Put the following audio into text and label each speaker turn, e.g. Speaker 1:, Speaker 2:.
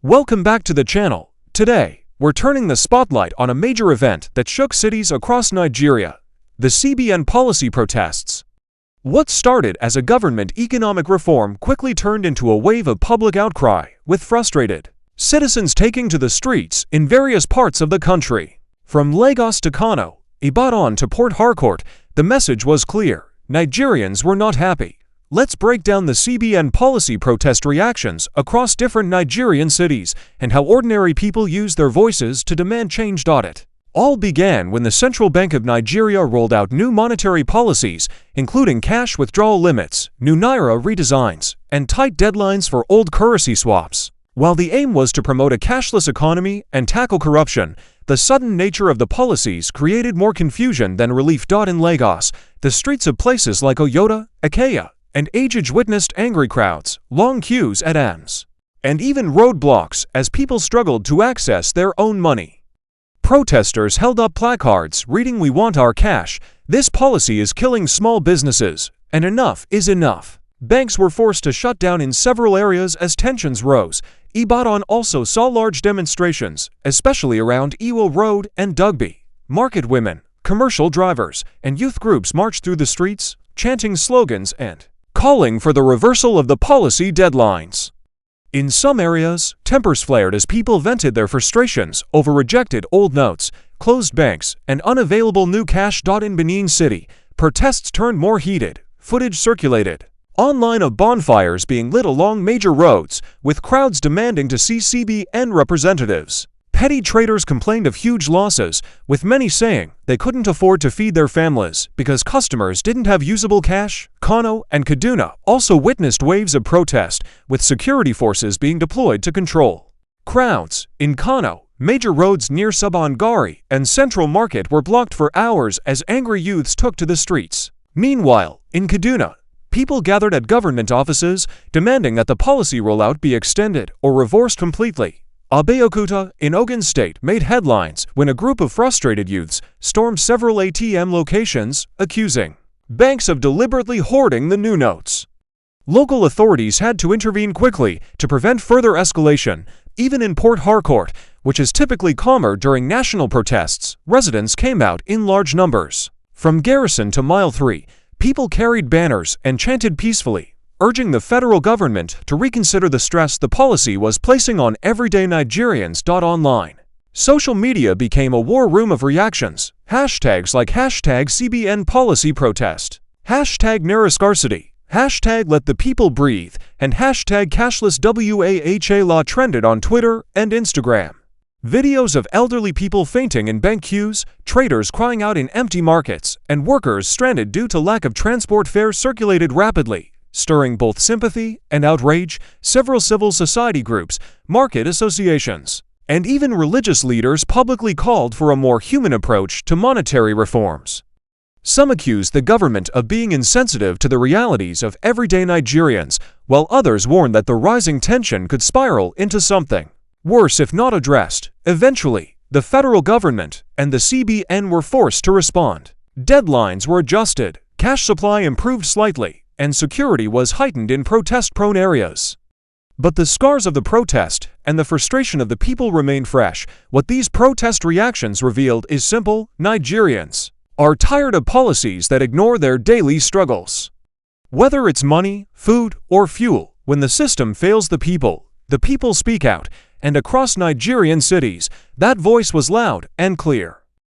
Speaker 1: Welcome back to the channel. Today, we're turning the spotlight on a major event that shook cities across Nigeria, the CBN policy protests. What started as a government economic reform quickly turned into a wave of public outcry, with frustrated citizens taking to the streets in various parts of the country. From Lagos to Kano, Ibadan to Port Harcourt, the message was clear: Nigerians were not happy. Let's break down the CBN policy protest reactions across different Nigerian cities and how ordinary people used their voices to demand change. It all began when the Central Bank of Nigeria rolled out new monetary policies, including cash withdrawal limits, new naira redesigns, and tight deadlines for old currency swaps. While the aim was to promote a cashless economy and tackle corruption, the sudden nature of the policies created more confusion than relief. In Lagos, the streets of places like Oyota, Ikeja, and Agege witnessed angry crowds, long queues at AMs, and even roadblocks as people struggled to access their own money. Protesters held up placards reading, "We want our cash. This policy is killing small businesses, and enough is enough." Banks were forced to shut down in several areas as tensions rose. Ibadan also saw large demonstrations, especially around Iwo Road and Dugby. Market women, commercial drivers, and youth groups marched through the streets, chanting slogans and calling for the reversal of the policy deadlines. In some areas, tempers flared as people vented their frustrations over rejected old notes, closed banks, and unavailable new cash. In Benin City, protests turned more heated. Footage circulated online of bonfires being lit along major roads, with crowds demanding to see CBN representatives. Petty traders complained of huge losses, with many saying they couldn't afford to feed their families because customers didn't have usable cash. Kano and Kaduna also witnessed waves of protest, with security forces being deployed to control crowds. In Kano, major roads near Sabongari and Central Market were blocked for hours as angry youths took to the streets. Meanwhile, in Kaduna, people gathered at government offices, demanding that the policy rollout be extended or reversed completely. Abeokuta in Ogun State made headlines when a group of frustrated youths stormed several ATM locations, accusing banks of deliberately hoarding the new notes. Local authorities had to intervene quickly to prevent further escalation. Even in Port Harcourt, which is typically calmer during national protests, residents came out in large numbers. From Garrison to Mile 3, people carried banners and chanted peacefully, urging the federal government to reconsider the stress the policy was placing on everyday Nigerians. Online, social media became a war room of reactions. Hashtags like #CBN policy protest, #naira scarcity, #let the people breathe, and #cashless WAHA law trended on Twitter and Instagram. Videos of elderly people fainting in bank queues, traders crying out in empty markets, and workers stranded due to lack of transport fares circulated rapidly, stirring both sympathy and outrage. Several civil society groups, market associations, and even religious leaders publicly called for a more human approach to monetary reforms. Some accused the government of being insensitive to the realities of everyday Nigerians, while others warned that the rising tension could spiral into something worse if not addressed. Eventually, the federal government and the CBN were forced to respond. Deadlines were adjusted, cash supply improved slightly, and security was heightened in protest-prone areas. But the scars of the protest and the frustration of the people remain fresh. What these protest reactions revealed is simple: Nigerians are tired of policies that ignore their daily struggles. Whether it's money, food, or fuel, when the system fails the people speak out, and across Nigerian cities, that voice was loud and clear.